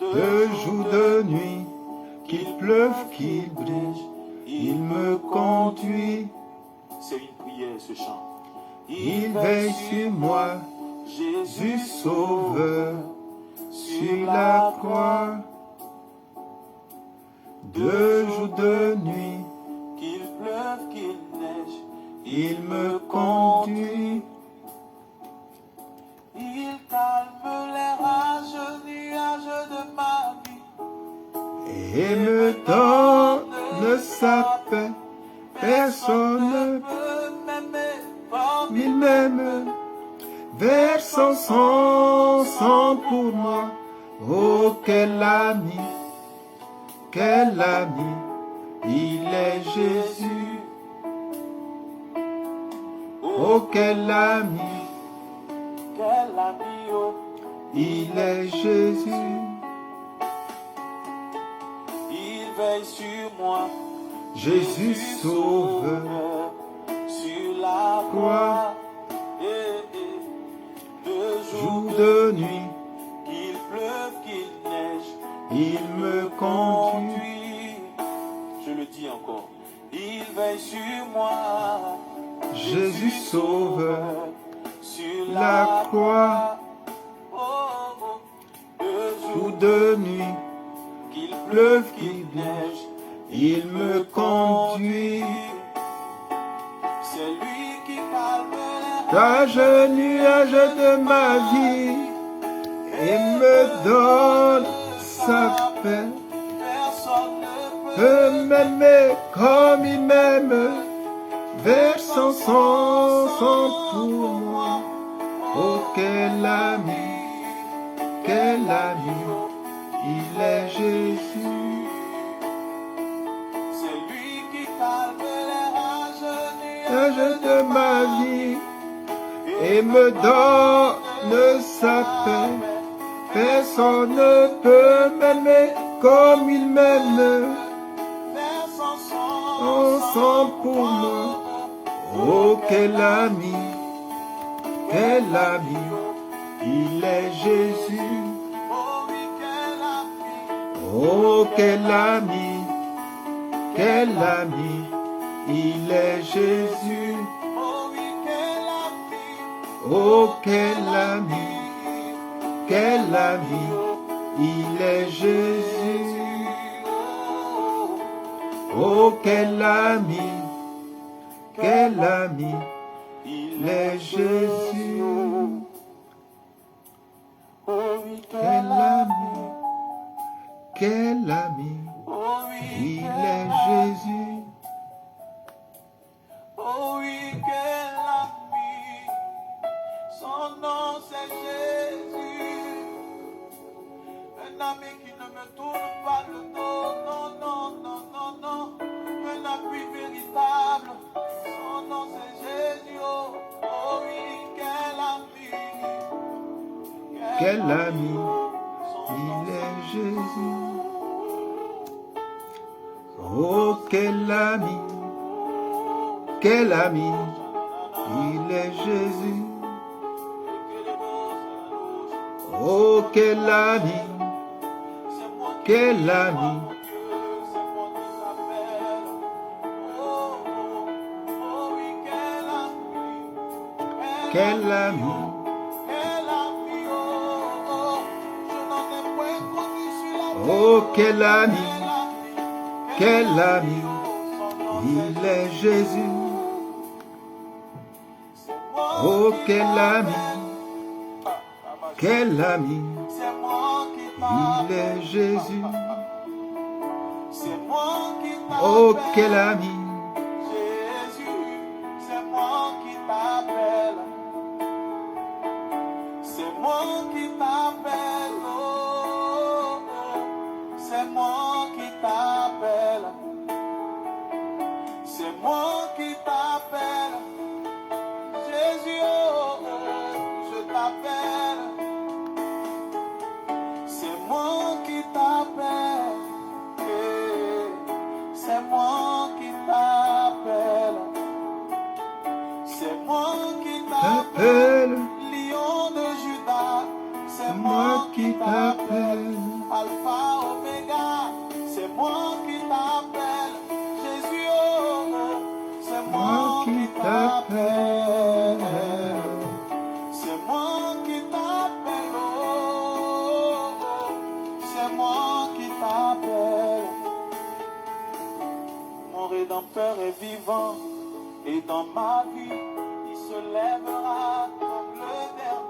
De jour, de nuit, qu'il pleuve, qu'il brille, il me conduit. C'est une prière ce chant. Il veille sur moi, Jésus sauveur, sur la croix. De jour, de nuit, Qu'il pleuve, qu'il neige, il me conduit. il calme les rages nuages de ma vie. Et me donne sa paix. Personne ne peut m'aimer comme il m'aime, versant son sang pour moi. Oh, quel ami, il est Jésus. Oh, quel ami, oh. il est Jésus. Il veille sur moi, Jésus sauveur, sur la croix. De jour, jour, de nuit, qu'il pleuve, qu'il neige, il me conduit. Je le dis encore, il veille sur moi, Jésus sauveur, sur la croix. De Jour, jour, de nuit, qu'il pleuve, pleuve, qu'il qu'il neige, neige, il me conduit. C'est lui qui calme les Rage, nuage de ma vie, et me donne sa paix. personne ne peut Peut m'aimer comme il m'aime, versant son sang pour moi. Oh, quel ami, il est Jésus. C'est lui qui calme les rages Rage de ma vie, et me donne sa paix. Personne ne peut m'aimer comme il m'aime, en sang pour moi. Oh, quel ami, il est Jésus. Oh, quel ami, il est Jésus. Oh, quel ami, il est Jésus. Oh, quel ami, il est Jésus. Quel ami, il est Jésus. Oh oui, quel ami, son nom c'est Jésus. Un ami qui ne me tourne pas le dos, non, non, non, non, non. Un appui véritable, son nom c'est Jésus. Oh, oh oui, quel ami. Quel ami, il est Jésus. Oh, quel ami, il est Jésus. Oh, quel ami, quel ami, oh, quel ami, il est Jésus. Oh, quel ami, il est Jésus. Oh, quel ami, Jésus, c'est moi qui t'appelle. C'est moi qui t'appelle. Oh, oh. C'est moi qui t'appelle. C'est moi qui t'appelle. Jésus, oh, oh, je t'appelle. C'est moi qui t'appelle. C'est moi qui t'appelle. C'est moi qui t'appelle. t'appelle. Lion de Judas, c'est moi qui t'appelle. Alpha, Oméga, c'est moi qui t'appelle. Jésus, oh, oh, c'est moi qui t'appelle. C'est moi qui t'appelle, oh, oh, c'est moi qui t'appelle. Mon Rédempteur est vivant et dans ma vie, il se lèvera comme le dernier.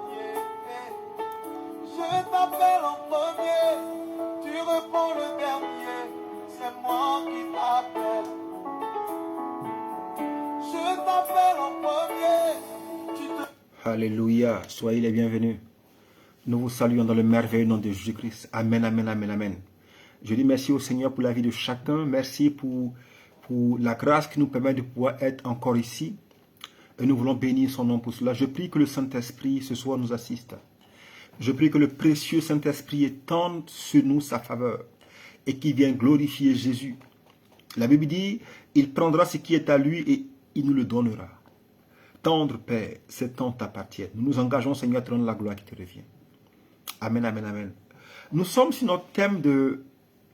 Je t'appelle en premier, tu réponds le dernier, c'est moi qui t'appelle. Je t'appelle en premier, tu te... Alléluia, soyez les bienvenus. Nous vous saluons dans le merveilleux nom de Jésus-Christ. Amen, amen, amen, amen. Je dis merci au Seigneur pour la vie de chacun. Merci pour la grâce qui nous permet de pouvoir être encore ici. Et nous voulons bénir son nom pour cela. Je prie que le Saint-Esprit ce soir nous assiste. Je prie que le précieux Saint-Esprit étende sur nous sa faveur et qu'il vienne glorifier Jésus. La Bible dit, il prendra ce qui est à lui et il nous le donnera. Tendre Père, ces temps t'appartiennent. Nous nous engageons, Seigneur, à te rendre la gloire qui te revient. Amen, amen, amen. Nous sommes sur notre thème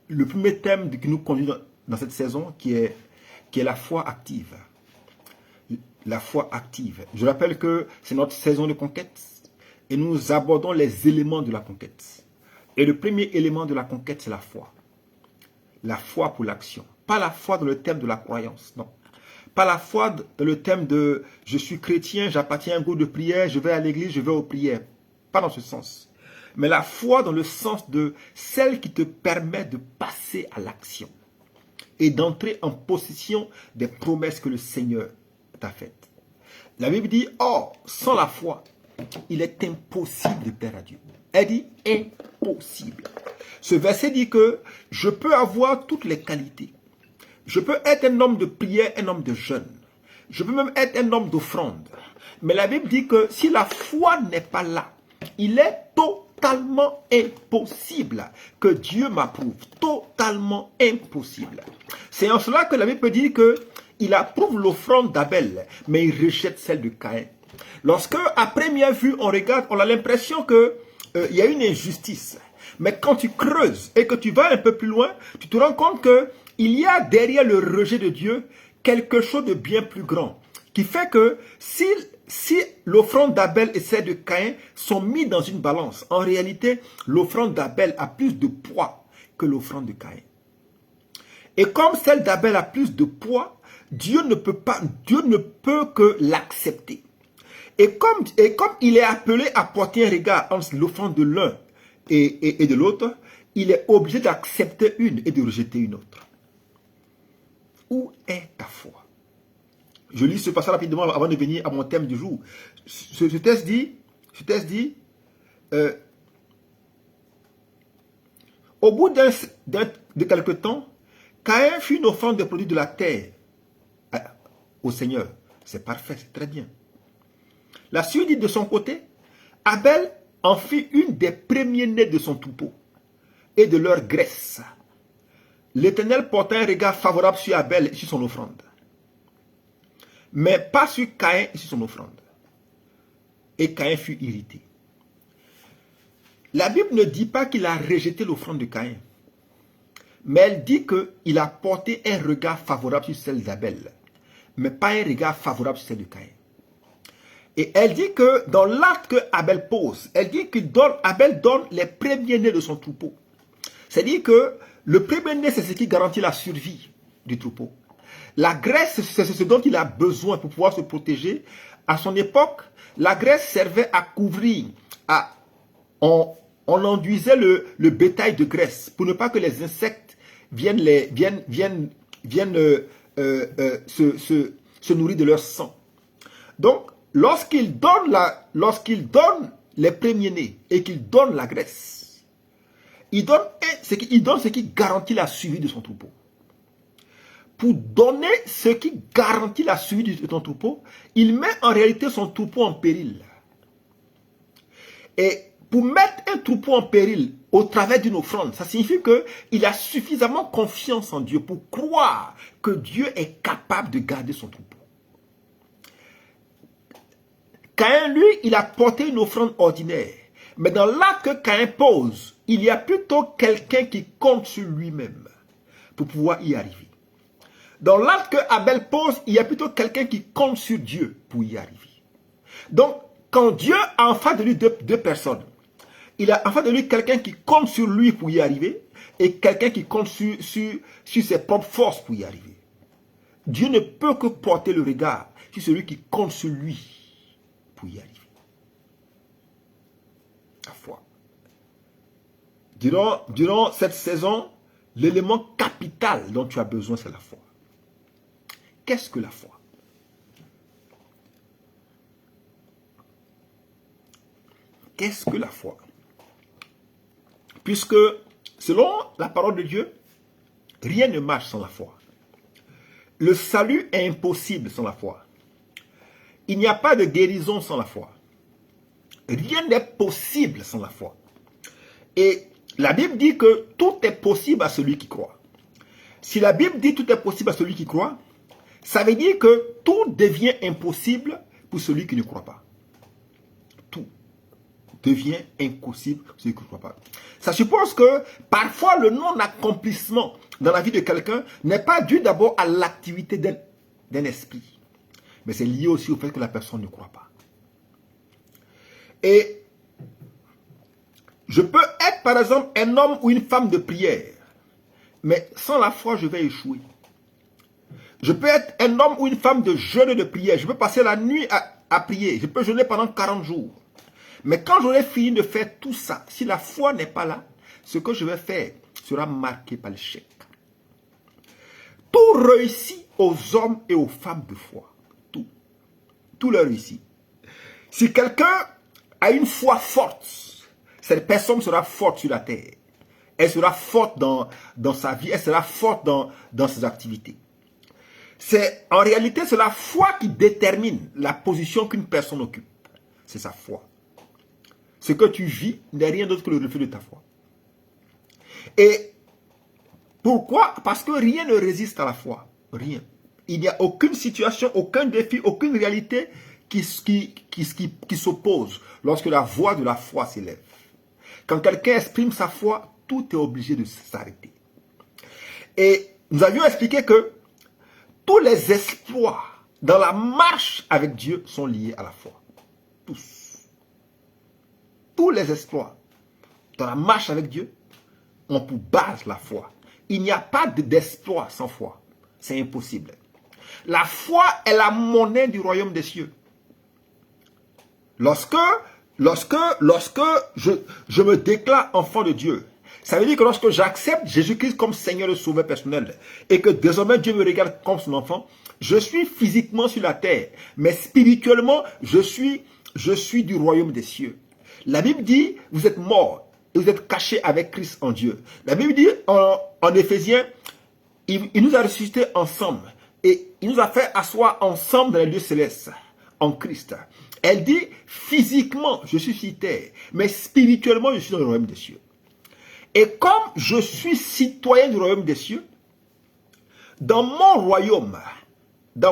le premier thème qui nous conduit dans cette saison, qui est la foi active. La foi active. Je rappelle que c'est notre saison de conquête et nous abordons les éléments de la conquête. Et le premier élément de la conquête, c'est la foi. La foi pour l'action. Pas la foi dans le thème de la croyance, non. Pas la foi dans le thème de « je suis chrétien, j'appartiens à un groupe de prière, je vais à l'église, je vais aux prières ». Pas dans ce sens. Mais la foi dans le sens de celle qui te permet de passer à l'action et d'entrer en possession des promesses que le Seigneur t'a faites. La Bible dit « Or, sans la foi, il est impossible de plaire à Dieu ». Elle dit « impossible ». Ce verset dit que je peux avoir toutes les qualités. Je peux être un homme de prière, un homme de jeûne. Je peux même être un homme d'offrande. Mais la Bible dit que si la foi n'est pas là, il est totalement impossible que Dieu m'approuve. Totalement impossible. C'est en cela que la Bible dit qu'il approuve l'offrande d'Abel, mais il rejette celle de Caïn. Lorsque, à première vue, on regarde, on a l'impression qu'il y a une injustice. Mais quand tu creuses et que tu vas un peu plus loin, tu te rends compte qu'il y a derrière le rejet de Dieu quelque chose de bien plus grand. Qui fait que si l'offrande d'Abel et celle de Caïn sont mis dans une balance, en réalité, l'offrande d'Abel a plus de poids que l'offrande de Caïn. Et comme celle d'Abel a plus de poids, Dieu ne peut que l'accepter. Et comme il est appelé à porter un regard entre l'offrande de l'un et de l'autre, il est obligé d'accepter une et de rejeter une autre. Où est ta foi? Je lis ce passage rapidement avant de venir à mon thème du jour. Ce texte dit, au bout de quelque temps, Caïn fit une offrande de produits de la terre au Seigneur. C'est parfait, c'est très bien. La suite dit de son côté, Abel en fit une des premiers-nés de son troupeau et de leur graisse. L'Éternel porta un regard favorable sur Abel et sur son offrande, mais pas sur Caïn et sur son offrande. Et Caïn fut irrité. La Bible ne dit pas qu'il a rejeté l'offrande de Caïn, mais elle dit qu'il a porté un regard favorable sur celle d'Abel, mais pas un regard favorable sur celle de Caïn. Et elle dit que dans l'acte que Abel pose, elle dit qu'Abel donne les premiers-nés de son troupeau. C'est-à-dire que le premier-né, c'est ce qui garantit la survie du troupeau. La graisse, c'est ce dont il a besoin pour pouvoir se protéger. À son époque, la graisse servait à couvrir. On enduisait le bétail de graisse pour ne pas que les insectes viennent se nourrir de leur sang. Donc, lorsqu'il donne les premiers-nés et qu'il donne la graisse, il donne ce qui garantit la survie de son troupeau. Pour donner ce qui garantit la survie de ton troupeau, il met en réalité son troupeau en péril. Et pour mettre un troupeau en péril au travers d'une offrande, ça signifie qu'il a suffisamment confiance en Dieu pour croire que Dieu est capable de garder son troupeau. Caïn, lui, il a porté une offrande ordinaire. Mais dans l'acte que Caïn pose, il y a plutôt quelqu'un qui compte sur lui-même pour pouvoir y arriver. Dans l'acte que Abel pose, il y a plutôt quelqu'un qui compte sur Dieu pour y arriver. Donc, quand Dieu a en face de lui deux personnes, il a en face de lui quelqu'un qui compte sur lui pour y arriver et quelqu'un qui compte sur ses propres forces pour y arriver. Dieu ne peut que porter le regard sur celui qui compte sur lui pour y arriver. La foi. Durant cette saison, l'élément capital dont tu as besoin, c'est la foi. Qu'est-ce que la foi? Qu'est-ce que la foi? Puisque, selon la parole de Dieu, rien ne marche sans la foi. Le salut est impossible sans la foi. Il n'y a pas de guérison sans la foi. Rien n'est possible sans la foi. Et la Bible dit que tout est possible à celui qui croit. Si la Bible dit tout est possible à celui qui croit, ça veut dire que tout devient impossible pour celui qui ne croit pas. Tout devient impossible pour celui qui ne croit pas. Ça suppose que parfois le non-accomplissement dans la vie de quelqu'un n'est pas dû d'abord à l'activité d'un esprit, mais c'est lié aussi au fait que la personne ne croit pas. Et je peux être par exemple un homme ou une femme de prière, mais sans la foi je vais échouer. Je peux être un homme ou une femme de jeûne et de prière. Je peux passer la nuit à prier. Je peux jeûner pendant 40 jours. Mais quand j'aurai fini de faire tout ça, si la foi n'est pas là, ce que je vais faire sera marqué par l'échec. Tout réussit aux hommes et aux femmes de foi. Tout. Tout leur réussit. Si quelqu'un a une foi forte, cette personne sera forte sur la terre. Elle sera forte dans sa vie. Elle sera forte dans ses activités. En réalité, c'est la foi qui détermine la position qu'une personne occupe. C'est sa foi. Ce que tu vis n'est rien d'autre que le reflet de ta foi. Et pourquoi? Parce que rien ne résiste à la foi. Rien. Il n'y a aucune situation, aucun défi, aucune réalité qui s'oppose lorsque la voix de la foi s'élève. Quand quelqu'un exprime sa foi, tout est obligé de s'arrêter. Et nous avions expliqué que tous les exploits dans la marche avec Dieu sont liés à la foi. Tous. Tous les exploits dans la marche avec Dieu ont pour base la foi. Il n'y a pas d'exploit sans foi. C'est impossible. La foi est la monnaie du royaume des cieux. Lorsque je me déclare enfant de Dieu, ça veut dire que lorsque j'accepte Jésus-Christ comme Seigneur et Sauveur personnel et que désormais Dieu me regarde comme son enfant, je suis physiquement sur la terre, mais spirituellement, je suis du royaume des cieux. La Bible dit, vous êtes morts et vous êtes cachés avec Christ en Dieu. La Bible dit en Éphésiens, il nous a ressuscités ensemble et il nous a fait asseoir ensemble dans les lieux célestes en Christ. Elle dit, physiquement, je suis sur terre, mais spirituellement, je suis dans le royaume des cieux. Et comme je suis citoyen du royaume des cieux, dans mon royaume, de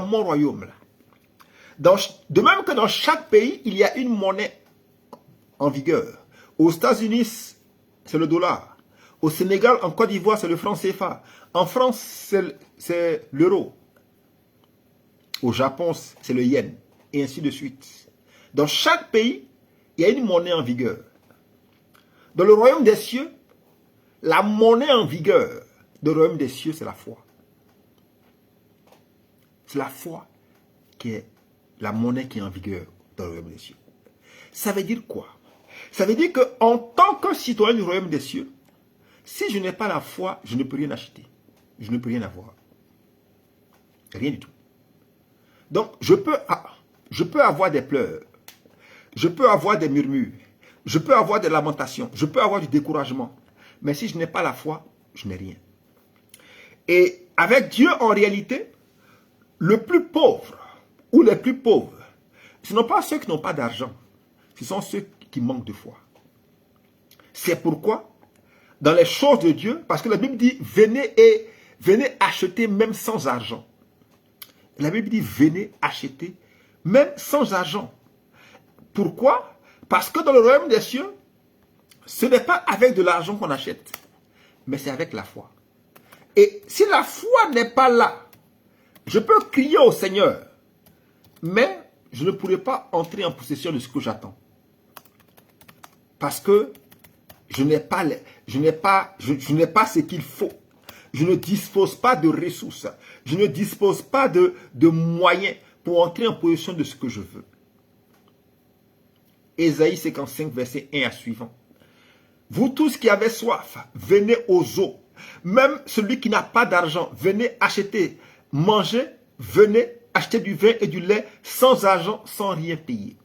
même que dans chaque pays, il y a une monnaie en vigueur. Aux États-Unis, c'est le dollar. Au Sénégal, en Côte d'Ivoire, c'est le franc CFA. En France, c'est l'euro. Au Japon, c'est le yen. Et ainsi de suite. Dans chaque pays, il y a une monnaie en vigueur. Dans le royaume des cieux, la monnaie en vigueur du royaume des cieux, c'est la foi. C'est la foi qui est la monnaie qui est en vigueur dans le royaume des cieux. Ça veut dire quoi? Ça veut dire qu'en tant que citoyen du royaume des cieux, si je n'ai pas la foi, je ne peux rien acheter. Je ne peux rien avoir. Rien du tout. Donc, je peux avoir des pleurs. Je peux avoir des murmures. Je peux avoir des lamentations. Je peux avoir du découragement. Mais si je n'ai pas la foi, je n'ai rien. Et avec Dieu, en réalité, le plus pauvre ou les plus pauvres, ce ne sont pas ceux qui n'ont pas d'argent. Ce sont ceux qui manquent de foi. C'est pourquoi, dans les choses de Dieu, parce que la Bible dit, venez acheter même sans argent. La Bible dit, venez acheter même sans argent. Pourquoi? Parce que dans le royaume des cieux, Ce n'est pas avec de l'argent qu'on achète, mais c'est avec la foi. Et si la foi n'est pas là, je peux crier au Seigneur, mais je ne pourrai pas entrer en possession de ce que j'attends. Parce que je n'ai pas ce qu'il faut. Je ne dispose pas de ressources. Je ne dispose pas de moyens pour entrer en possession de ce que je veux. Ésaïe 55, verset 1 à suivant. Vous tous qui avez soif, venez aux eaux. Même celui qui n'a pas d'argent, venez acheter, manger, venez acheter du vin et du lait sans argent, sans rien payer.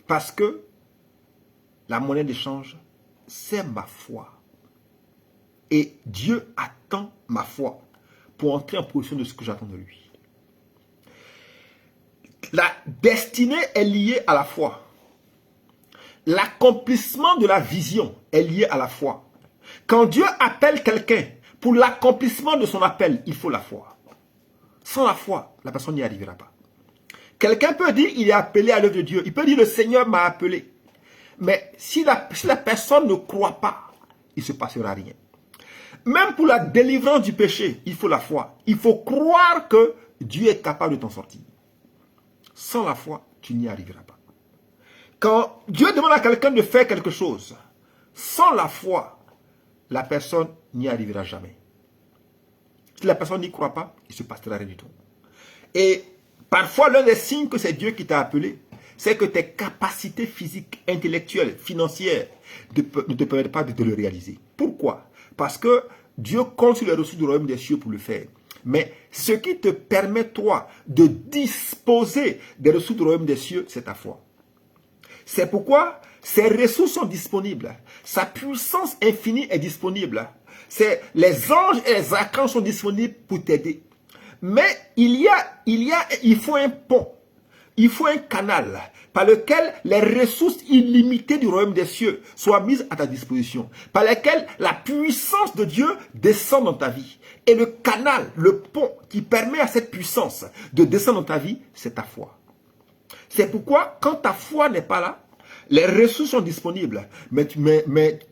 Parce que la monnaie d'échange, c'est ma foi. Et Dieu attend ma foi pour entrer en position de ce que j'attends de lui. La destinée est liée à la foi. L'accomplissement de la vision est lié à la foi. Quand Dieu appelle quelqu'un pour l'accomplissement de son appel, il faut la foi. Sans la foi, la personne n'y arrivera pas. Quelqu'un peut dire il est appelé à l'œuvre de Dieu. Il peut dire le Seigneur m'a appelé. Mais si la personne ne croit pas, il ne se passera rien. Même pour la délivrance du péché, il faut la foi. Il faut croire que Dieu est capable de t'en sortir. Sans la foi, tu n'y arriveras pas. Quand Dieu demande à quelqu'un de faire quelque chose, sans la foi, la personne n'y arrivera jamais. Si la personne n'y croit pas, il ne se passera rien du tout. Et parfois, l'un des signes que c'est Dieu qui t'a appelé, c'est que tes capacités physiques, intellectuelles, financières ne te permettent pas de le réaliser. Pourquoi? Parce que Dieu compte sur les ressources du royaume des cieux pour le faire. Mais ce qui te permet, toi, de disposer des ressources du royaume des cieux, c'est ta foi. C'est pourquoi ces ressources sont disponibles. Sa puissance infinie est disponible. Les anges et les archanges sont disponibles pour t'aider. Mais il faut un pont. Il faut un canal par lequel les ressources illimitées du royaume des cieux soient mises à ta disposition, par lequel la puissance de Dieu descend dans ta vie. Et le canal, le pont qui permet à cette puissance de descendre dans ta vie, c'est ta foi. C'est pourquoi, quand ta foi n'est pas là, les ressources sont disponibles, mais tu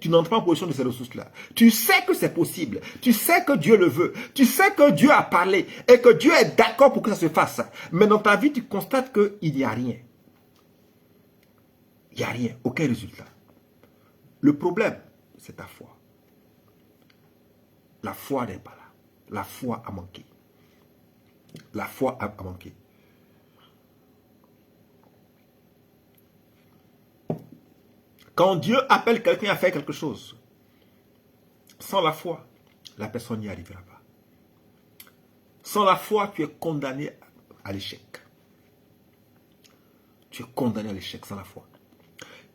n'entres pas en position de ces ressources-là. Tu sais que c'est possible, tu sais que Dieu le veut, tu sais que Dieu a parlé et que Dieu est d'accord pour que ça se fasse. Mais dans ta vie, tu constates qu'il n'y a rien. Il n'y a rien, aucun résultat. Le problème, c'est ta foi. La foi n'est pas là. La foi a manqué. La foi a manqué. Quand Dieu appelle quelqu'un à faire quelque chose, sans la foi, la personne n'y arrivera pas. Sans la foi, tu es condamné à l'échec. Tu es condamné à l'échec sans la foi.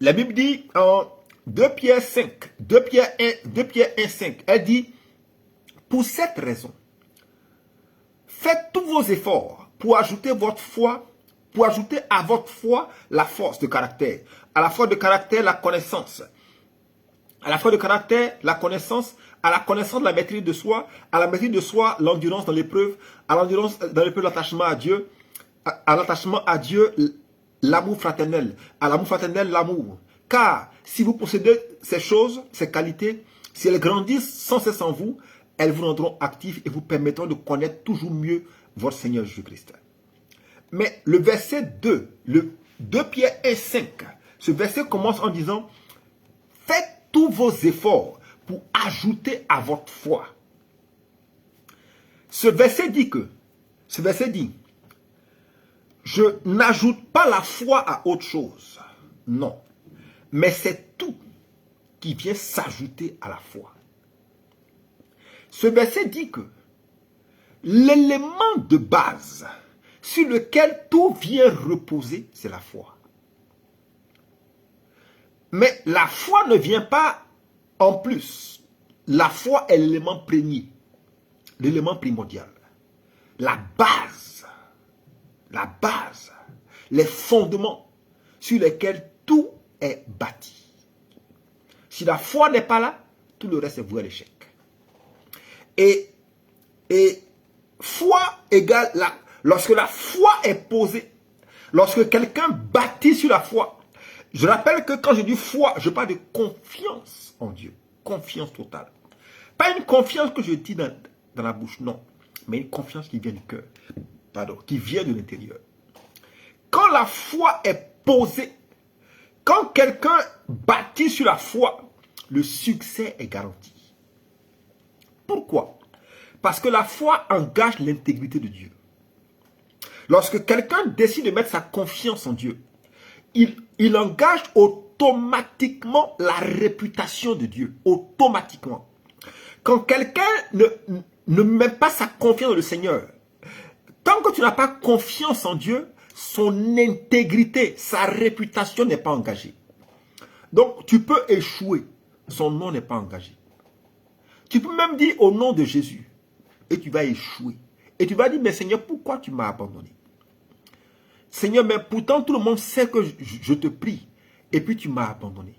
La Bible dit en 2 Pierre 5, 2 Pierre 1, 5, elle dit, pour cette raison, faites tous vos efforts pour ajouter votre foi, pour ajouter à votre foi la force de caractère. À la foi de caractère, la connaissance. À la foi de caractère, la connaissance. À la connaissance de la maîtrise de soi. À la maîtrise de soi, l'endurance dans l'épreuve. À l'endurance dans l'épreuve, l'attachement à Dieu. À l'attachement à Dieu, l'amour fraternel. À l'amour fraternel, l'amour. Car si vous possédez ces choses, ces qualités, si elles grandissent sans cesse en vous, elles vous rendront actifs et vous permettront de connaître toujours mieux votre Seigneur Jésus-Christ. Mais le verset 2, le 2 Pierre 1, 5, ce verset commence en disant « Faites tous vos efforts pour ajouter à votre foi. » Ce verset dit « Je n'ajoute pas la foi à autre chose. » Non. Mais c'est tout qui vient s'ajouter à la foi. Ce verset dit que l'élément de base sur lequel tout vient reposer, c'est la foi. Mais la foi ne vient pas en plus. La foi est l'élément premier, l'élément primordial. La base, les fondements sur lesquels tout est bâti. Si la foi n'est pas là, tout le reste est voué à l'échec. Et foi égale lorsque la foi est posée, lorsque quelqu'un bâtit sur la foi, Je rappelle que quand je dis foi, je parle de confiance en Dieu. Confiance totale. Pas une confiance que je dis dans la bouche, non. Mais une confiance qui vient du cœur. Pardon, qui vient de l'intérieur. Quand la foi est posée, quand quelqu'un bâtit sur la foi, le succès est garanti. Pourquoi? Parce que la foi engage l'intégrité de Dieu. Lorsque quelqu'un décide de mettre sa confiance en Dieu, il engage automatiquement la réputation de Dieu. Automatiquement. Quand quelqu'un ne met pas sa confiance dans le Seigneur, tant que tu n'as pas confiance en Dieu, son intégrité, sa réputation n'est pas engagée. Donc, tu peux échouer. Son nom n'est pas engagé. Tu peux même dire au nom de Jésus et tu vas échouer. Et tu vas dire, mais Seigneur, pourquoi tu m'as abandonné? Seigneur, mais pourtant tout le monde sait que je te prie. Et puis tu m'as abandonné.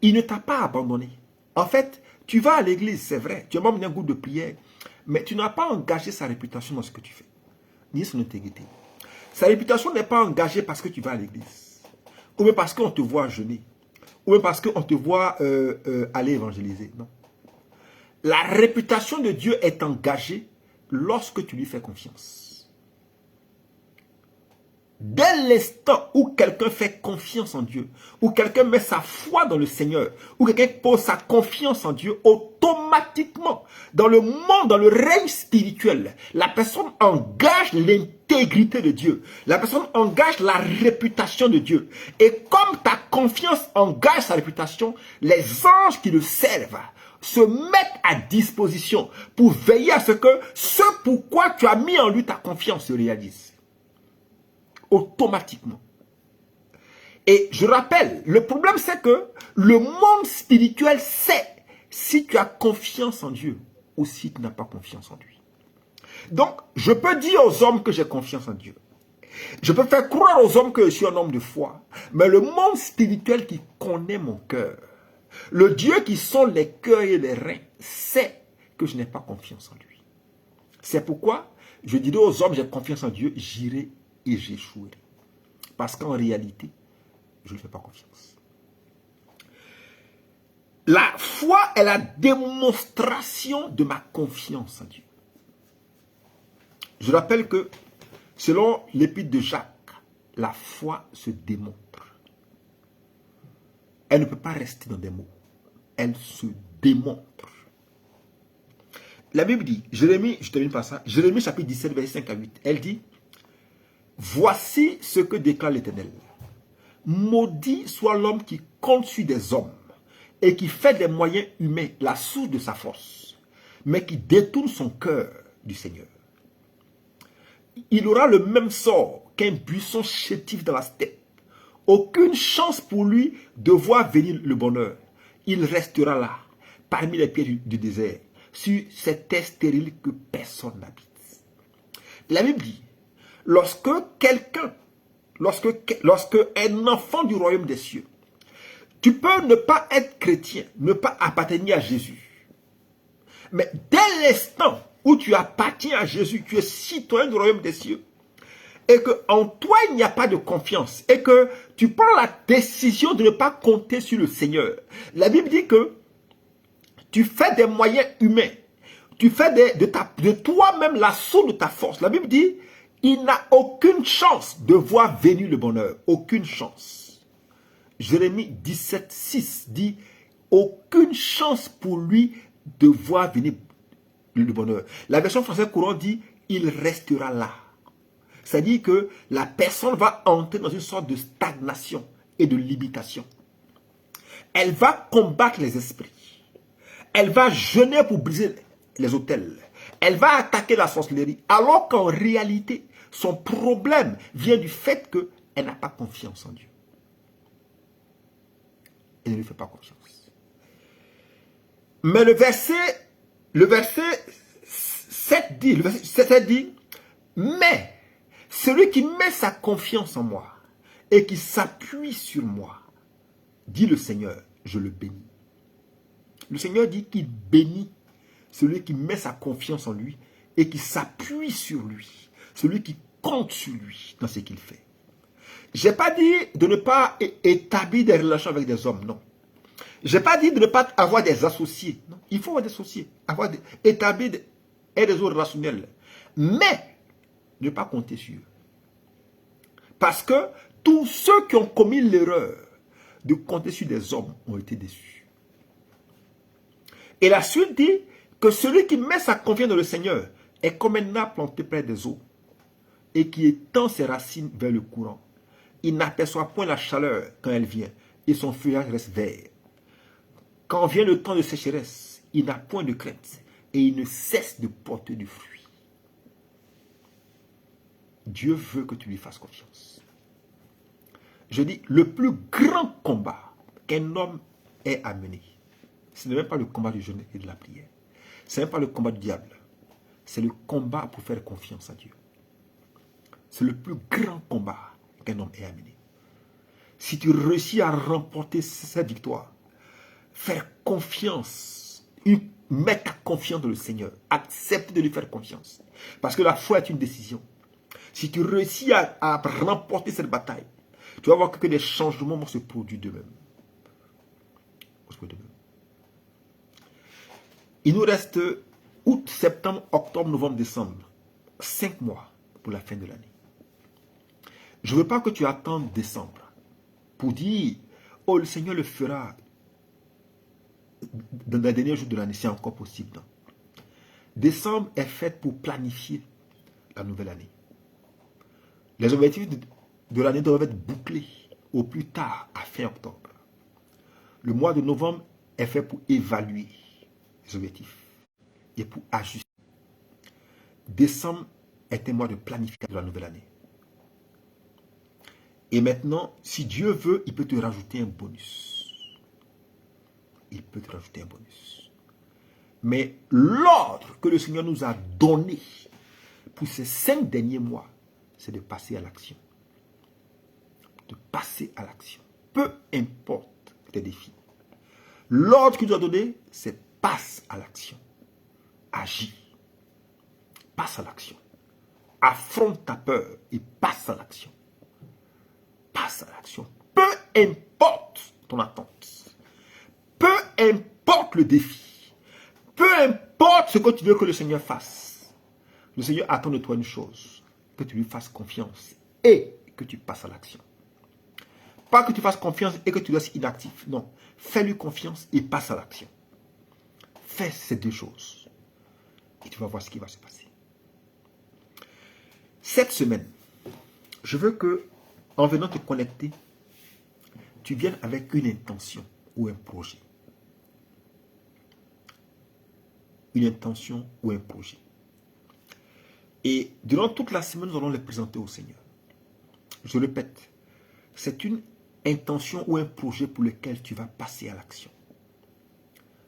Il ne t'a pas abandonné. En fait, tu vas à l'église, c'est vrai. Tu as même un groupe de prière. Mais tu n'as pas engagé sa réputation dans ce que tu fais. Ni son intégrité. Sa réputation n'est pas engagée parce que tu vas à l'église. Ou bien parce qu'on te voit jeûner. Ou bien parce qu'on te voit aller évangéliser. Non. La réputation de Dieu est engagée lorsque tu lui fais confiance. Dès l'instant où quelqu'un fait confiance en Dieu, où quelqu'un met sa foi dans le Seigneur, où quelqu'un pose sa confiance en Dieu, automatiquement, dans le monde, dans le règne spirituel, la personne engage l'intégrité de Dieu. La personne engage la réputation de Dieu. Et comme ta confiance engage sa réputation, les anges qui le servent se mettent à disposition pour veiller à ce que ce pourquoi tu as mis en lui ta confiance se réalise. Automatiquement. Et je rappelle, le problème c'est que le monde spirituel sait si tu as confiance en Dieu ou si tu n'as pas confiance en lui. Donc, je peux dire aux hommes que j'ai confiance en Dieu. Je peux faire croire aux hommes que je suis un homme de foi. Mais le monde spirituel qui connaît mon cœur, le Dieu qui sont les cœurs et les reins, sait que je n'ai pas confiance en lui. C'est pourquoi je dirai aux hommes, j'ai confiance en Dieu, j'irai et j'échouerai. Parce qu'en réalité, je ne fais pas confiance. La foi est la démonstration de ma confiance en Dieu. Je rappelle que, selon l'épître de Jacques, la foi se démontre. Elle ne peut pas rester dans des mots. Elle se démontre. La Bible dit, Jérémie, je termine par ça, Jérémie chapitre 17, verset 5 à 8, elle dit, voici ce que déclare l'Éternel. Maudit soit l'homme qui compte sur des hommes et qui fait des moyens humains la source de sa force, mais qui détourne son cœur du Seigneur. Il aura le même sort qu'un buisson chétif dans la steppe. Aucune chance pour lui de voir venir le bonheur. Il restera là, parmi les pierres du désert, sur cette terre stérile que personne n'habite. La Bible dit, lorsque un enfant du royaume des cieux, tu peux ne pas être chrétien, ne pas appartenir à Jésus. Mais dès l'instant où tu appartiens à Jésus, tu es citoyen du royaume des cieux, et qu'en toi il n'y a pas de confiance, et que tu prends la décision de ne pas compter sur le Seigneur. La Bible dit que tu fais des moyens humains, tu fais de toi-même la source de ta force. La Bible dit, il n'a aucune chance de voir venir le bonheur. Aucune chance. Jérémie 17, 6 dit, aucune chance pour lui de voir venir le bonheur. La version française courante dit, il restera là. C'est-à-dire que la personne va entrer dans une sorte de stagnation et de limitation. Elle va combattre les esprits. Elle va jeûner pour briser les autels. Elle va attaquer la sorcellerie. Alors qu'en réalité, son problème vient du fait qu'elle n'a pas confiance en Dieu. Elle ne lui fait pas confiance. Mais le verset 7 dit, mais celui qui met sa confiance en moi et qui s'appuie sur moi, dit le Seigneur, je le bénis. Le Seigneur dit qu'il bénit celui qui met sa confiance en lui et qui s'appuie sur lui, celui qui compte sur lui dans ce qu'il fait. Je n'ai pas dit de ne pas établir des relations avec des hommes, non. Je n'ai pas dit de ne pas avoir des associés. Non. Il faut avoir des associés, établir des réseaux relationnels. Mais, ne pas compter sur eux. Parce que tous ceux qui ont commis l'erreur de compter sur des hommes ont été déçus. Et la suite dit que celui qui met sa confiance dans le Seigneur est comme un arbre planté près des eaux et qui étend ses racines vers le courant. Il n'aperçoit point la chaleur quand elle vient et son feuillage reste vert. Quand vient le temps de sécheresse, il n'a point de crainte et il ne cesse de porter du fruit. Dieu veut que tu lui fasses confiance. Je dis, le plus grand combat qu'un homme ait à mener, ce n'est même pas le combat du jeûne et de la prière. Ce n'est même pas le combat du diable. C'est le combat pour faire confiance à Dieu. C'est le plus grand combat qu'un homme ait à mener. Si tu réussis à remporter cette victoire, faire confiance, mettre ta confiance dans le Seigneur, accepter de lui faire confiance. Parce que la foi est une décision. Si tu réussis à remporter cette bataille, tu vas voir que des changements vont se produire d'eux-mêmes. Il nous reste août, septembre, octobre, novembre, décembre. 5 mois pour la fin de l'année. Je ne veux pas que tu attendes décembre pour dire, oh, le Seigneur le fera dans les derniers jours de l'année, c'est encore possible. Non. Décembre est fait pour planifier la nouvelle année. Les objectifs de l'année doivent être bouclés au plus tard à fin octobre. Le mois de novembre est fait pour évaluer les objectifs et pour ajuster. Décembre est un mois de planification de la nouvelle année. Et maintenant, si Dieu veut, il peut te rajouter un bonus. Il peut te rajouter un bonus. Mais l'ordre que le Seigneur nous a donné pour ces 5 derniers mois, c'est de passer à l'action. De passer à l'action. Peu importe tes défis. L'ordre qu'il nous a donné, c'est passe à l'action. Agis. Passe à l'action. Affronte ta peur et passe à l'action. Passe à l'action. Peu importe ton attente. Peu importe le défi. Peu importe ce que tu veux que le Seigneur fasse. Le Seigneur attend de toi une chose. Que tu lui fasses confiance et que tu passes à l'action. Pas que tu fasses confiance et que tu restes inactif. Non. Fais-lui confiance et passe à l'action. Fais ces 2 choses. Et tu vas voir ce qui va se passer. Cette semaine, je veux que, en venant te connecter, tu viennes avec une intention ou un projet. Une intention ou un projet. Et durant toute la semaine, nous allons les présenter au Seigneur. Je répète, c'est une intention ou un projet pour lequel tu vas passer à l'action.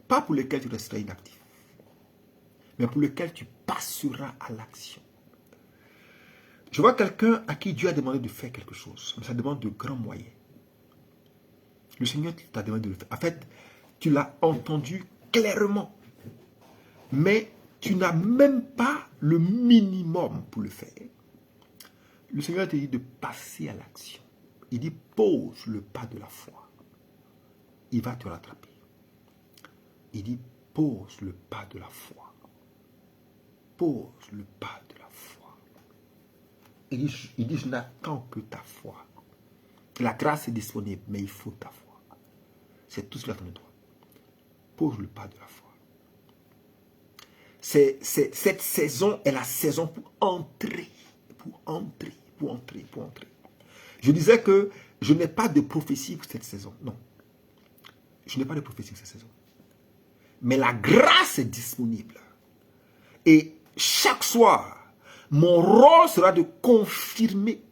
Pas pour lequel tu resteras inactif, mais pour lequel tu passeras à l'action. Je vois quelqu'un à qui Dieu a demandé de faire quelque chose, mais ça demande de grands moyens. Le Seigneur t'a demandé de le faire. En fait, tu l'as entendu clairement, mais tu n'as même pas le minimum pour le faire. Le Seigneur te dit de passer à l'action. Il dit pose le pas de la foi. Il va te rattraper. Il dit pose le pas de la foi. Pose le pas de la foi. Il dit je n'attends que ta foi. La grâce est disponible, mais il faut ta foi. C'est tout ce qu'il attend de toi. Pose le pas de la foi. Cette saison est la saison pour entrer. Pour entrer. Je disais que je n'ai pas de prophétie pour cette saison. Non. Je n'ai pas de prophétie pour cette saison. Mais la grâce est disponible. Et chaque soir, mon rôle sera de confirmer,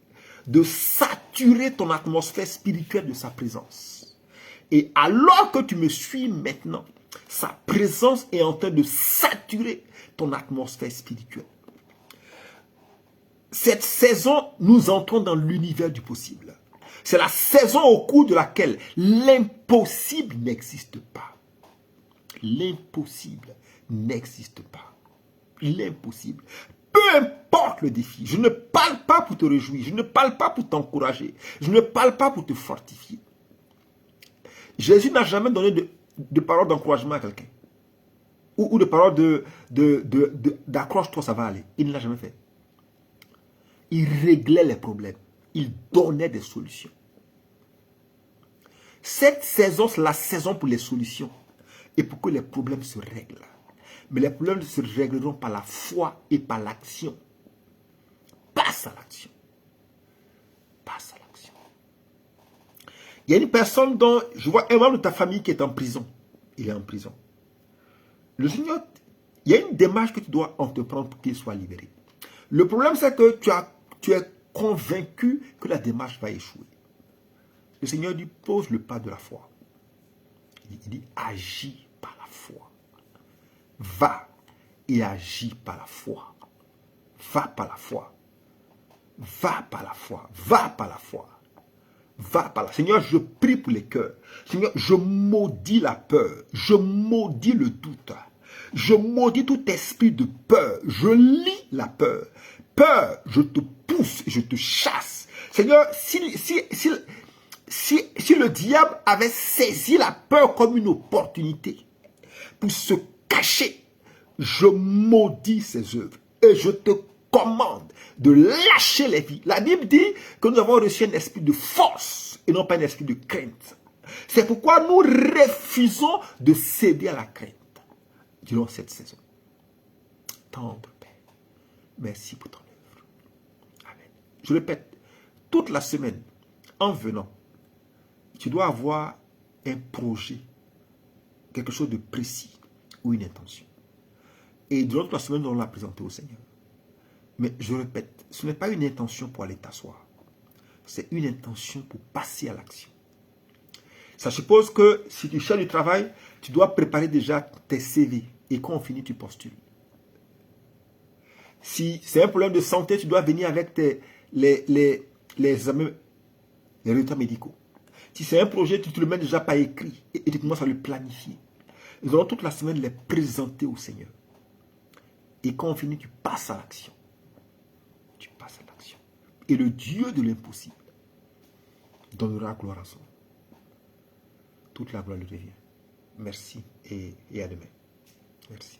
de saturer ton atmosphère spirituelle de sa présence. Et alors que tu me suis maintenant, sa présence est en train de saturer ton atmosphère spirituelle. Cette saison, nous entrons dans l'univers du possible. C'est la saison au cours de laquelle l'impossible n'existe pas. L'impossible n'existe pas. L'impossible. Peu importe le défi, je ne parle pas pour te réjouir, je ne parle pas pour t'encourager, je ne parle pas pour te fortifier. Jésus n'a jamais donné de parole d'encouragement à quelqu'un. Ou de parole d'accroche-toi, ça va aller. Il ne l'a jamais fait. Il réglait les problèmes. Il donnait des solutions. Cette saison, c'est la saison pour les solutions. Et pour que les problèmes se règlent. Mais les problèmes se régleront par la foi et par l'action. Passe à l'action. Passe à l'action. Il y a une personne dont je vois un membre de ta famille qui est en prison. Il est en prison. Le Seigneur, il y a une démarche que tu dois entreprendre pour qu'il soit libéré. Le problème, c'est que tu es convaincu que la démarche va échouer. Le Seigneur dit, pose le pas de la foi. Il dit, agis par la foi. Va et agis par la foi. Va par la foi. Va par la foi. Va par la foi. Va par la foi. Seigneur, je prie pour les cœurs. Seigneur, je maudis la peur. Je maudis le doute. Je maudis tout esprit de peur. Je lis la peur. Peur, je te pousse, je te chasse. Seigneur, si le diable avait saisi la peur comme une opportunité pour se cacher, je maudis ses œuvres et je te commande de lâcher les vies. La Bible dit que nous avons reçu un esprit de force et non pas un esprit de crainte. C'est pourquoi nous refusons de céder à la crainte durant cette saison. Tendre Père, merci pour ton œuvre. Amen. Je répète, toute la semaine, en venant, tu dois avoir un projet, quelque chose de précis ou une intention. Et durant toute la semaine, nous allons la présenter au Seigneur. Mais je répète, ce n'est pas une intention pour aller t'asseoir. C'est une intention pour passer à l'action. Ça suppose que si tu cherches du travail, tu dois préparer déjà tes CV. Et quand on finit, tu postules. Si c'est un problème de santé, tu dois venir avec les examens, les résultats médicaux. Si c'est un projet, tu ne le mets déjà pas écrit et tu commences à le planifier. Nous allons toute la semaine les présenter au Seigneur. Et quand on finit, tu passes à l'action. Tu passes à l'action. Et le Dieu de l'impossible donnera gloire à son nom. Toute la gloire lui revient. Merci et à demain. Merci.